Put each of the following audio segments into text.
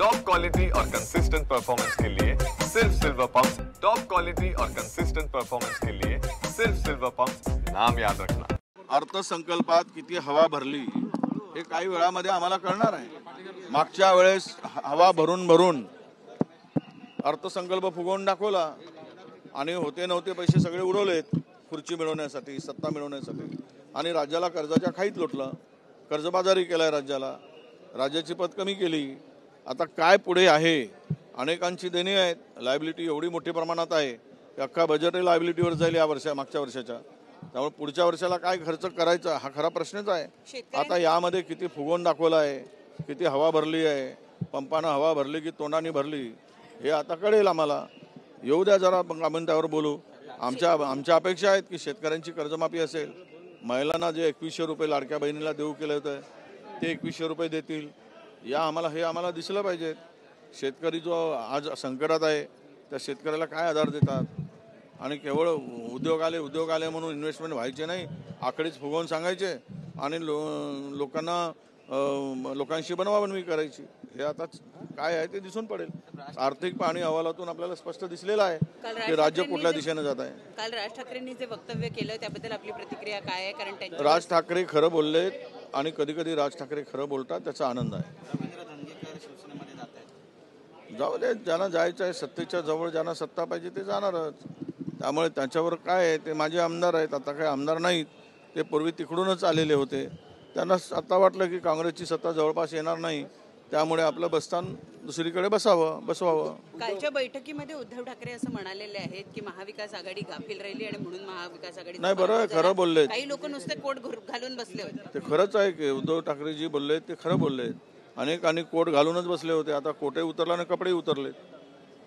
Top quality और consistent performance के लिए सिर्फ सिल्वर पंप्स। टॉप क्वालिटी और कंसिस्टेंट परफॉर्मेंस के लिए सिर्फ सिल्वर पंप्स, नाम याद रखना। अर्थसंकल्पात किती हवा भरली हे काही वेळामध्ये आम्हाला कळणार आहे। मागच्या वेळेस हवा भरून भरून अर्थसंकल्प फुगवून दाखवला आणि होते नव्हते पैसे सगळे उडवलेत खुर्ची मिळवण्यासाठी, सत्ता मिळवण्यासाठी, आणि राज्याला कर्जाच्या खाईत लोटलं, कर्जबाजारी केलाय राज्याला, राज्याची पत कमी केली। आता काय पुढे आहे? अनेकांची देणी आहेत, लायबिलिटी एवढी मोठ्या प्रमाणात आहे की अख्खा बजेट लायबिलिटीवर जाईल या मागच्या वर्षाच्या। त्यामुळे पुढच्या वर्षाला काय खर्च करायचा हा खरा प्रश्नच आहे। आता यामध्ये किती फुगवून दाखवलं आहे, किती हवा भरली आहे, पंपानं हवा भरली की तोंडाने भरली हे आता कळेल आम्हाला। येऊ द्या जरा, मग आपण त्यावर बोलू। आमच्या अपेक्षा आहेत की शेतकऱ्यांची कर्जमाफी असेल, महिलांना जे 2100 रुपये लाडक्या बहिणीला देऊ केलं होतं ते 2100 रुपये देतील, हे आम्हाला दिसलं पाहिजे। शेतकरी जो आज संकटात आहे त्या शेतकऱ्याला काय आधार देतात, आणि केवळ उद्योग आले म्हणून इन्व्हेस्टमेंट व्हायचे नाही, आकडेच फुगवून सांगायचे आणि लोकांशी बनवाबनवी करायची। हे आता काय आहे ते दिसून पडेल। आर्थिक पाहणी अहवालातून आपल्याला स्पष्ट दिसलेलं आहे की राज्य कुठल्या दिशेने जात आहे। काल राज ठाकरेंनी जे वक्तव्य केलं त्याबद्दल आपली प्रतिक्रिया काय आहे? कारण राज ठाकरे खरं बोललेत आणि कधी कधी राज ठाकरे खरं बोलतात, त्याचा आनंद आहे। जाऊ दे, ज्यांना जायचं आहे सत्तेच्या जवळ, ज्यांना सत्ता पाहिजे ते जाणारच। त्यामुळे त्याच्यावर काय आहे, ते माझे आमदार आहेत, आता काही आमदार नाहीत, ते पूर्वी तिकडूनच आलेले होते। त्यांना आता वाटलं की काँग्रेसची सत्ता जवळपास येणार नाही, त्यामुळे आपलं बसस्थान दुसरीकडे बसवावं। कालच्या बैठकीमध्ये उद्धव ठाकरे असं म्हणालेले आहेत की महाविकास आघाडी गाफील राहिली आणि म्हणून महाविकास आघाडी नाही। बरं, खरं बोलले। काही लोक नुसते कोट घालून बसले होते। ते खरंच आहे की उद्धव ठाकरे जी बोलले ते खरं बोलले। अनेकांनी कोट घालूनच बसले होते, आता कोटही उतरला आणि कपडेही उतरले,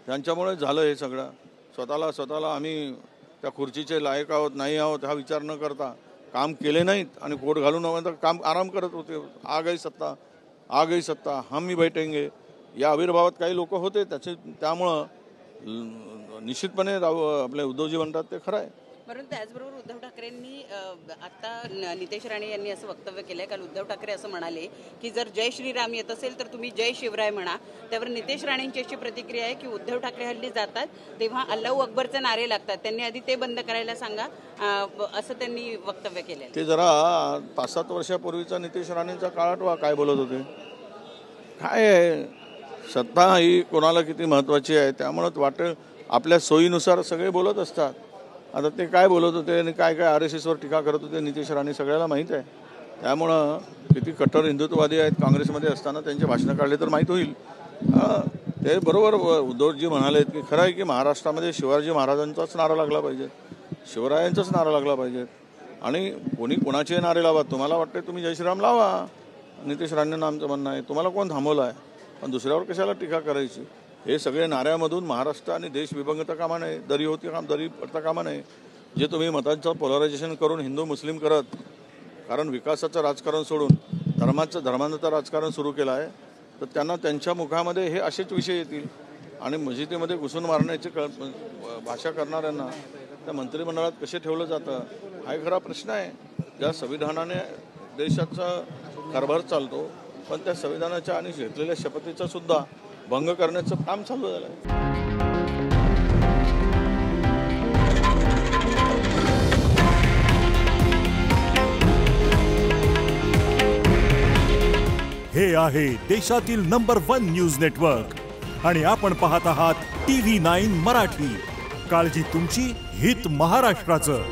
त्यांच्यामुळे झालं हे सगळं। स्वतःला आम्ही त्या खुर्चीचे लायक आहोत नाही आहोत हा विचार न करता काम केले नाहीत आणि कोट घालून काम आराम करत होते। आ गई सत्ता हम ही बैठेंगे या आविर्भावात काही लोक होते, त्यामुळं निश्चितपणे आपले उद्धवजी म्हणतात ते खरं आहे। परंतु त्याचबरोबर उद्धव ठाकरेंनी आता नितेश राणे यांनी असं वक्तव्य केलंय। काल उद्धव ठाकरे असं म्हणाले की जर जय श्रीराम येत असेल तर तुम्ही जय शिवराय म्हणा। त्यावर नितेश राणेंची अशी प्रतिक्रिया आहे की उद्धव ठाकरे हल्ली जातात तेव्हा अल्लाहू अकबरचे नारे लागतात, त्यांनी आधी ते बंद करायला सांगा, असं त्यांनी वक्तव्य केलंय। ते जरा 5-7 वर्षापूर्वीचा नितेश राणेंचा काळ आठवा, काय बोलत होते। काय आहे, सत्ता ही कोणाला किती महत्वाची आहे, त्यामुळे वाटेल आपल्या सोयीनुसार सगळे बोलत असतात। आता ते काय बोलत होते आणि काय RSS वर टीका करत होते नितेश राणे सगळ्याला माहीत आहे। त्यामुळं किती कट्टर हिंदुत्ववादी आहेत काँग्रेसमध्ये असताना त्यांचे भाषणं काढले तर माहीत होईल। ते बरोबर उद्धवजी म्हणालेत की खरं आहे की महाराष्ट्रामध्ये शिवाजी महाराजांचाच नारा लागला पाहिजे, शिवरायांचाच नारा लागला पाहिजे, आणि कोणी कोणाचे नारे लावा, तुम्हाला वाटते तुम्ही जय श्रीराम लावा। नितेश राणेंना आमचं म्हणणं आहे तुम्हाला कोण थांबवलं आहे, पण दुसऱ्यावर कशाला टीका करायची। हे सगळे नाऱ्यामधून महाराष्ट्र आणि देश विभंगता कामा नये, दरी पडता कामा नये। जे तुम्ही मतांचं पोलरायझेशन करून हिंदू मुस्लिम करत, कारण विकासाचं राजकारण सोडून धर्मांचं राजकारण सुरू केलं आहे, तर त्यांना त्यांच्या मुखामध्ये हे असेच विषय येतील आणि मस्जिदीमध्ये घुसून मारण्याची भाषा करणाऱ्यांना त्या मंत्रिमंडळात कसे ठेवलं जातं हा खरा प्रश्न आहे। ज्या संविधानाने देशाचा कारभार चालतो, पण त्या संविधानाच्या आणि घेतलेल्या शपथेचा सुद्धा भंग करण्याचं काम चालू झालं आहे। हे आहे देशातील नंबर 1 न्यूज नेटवर्क आणि आपण पाहत आहात TV9 मराठी। काळजी तुमची, हित महाराष्ट्राचं।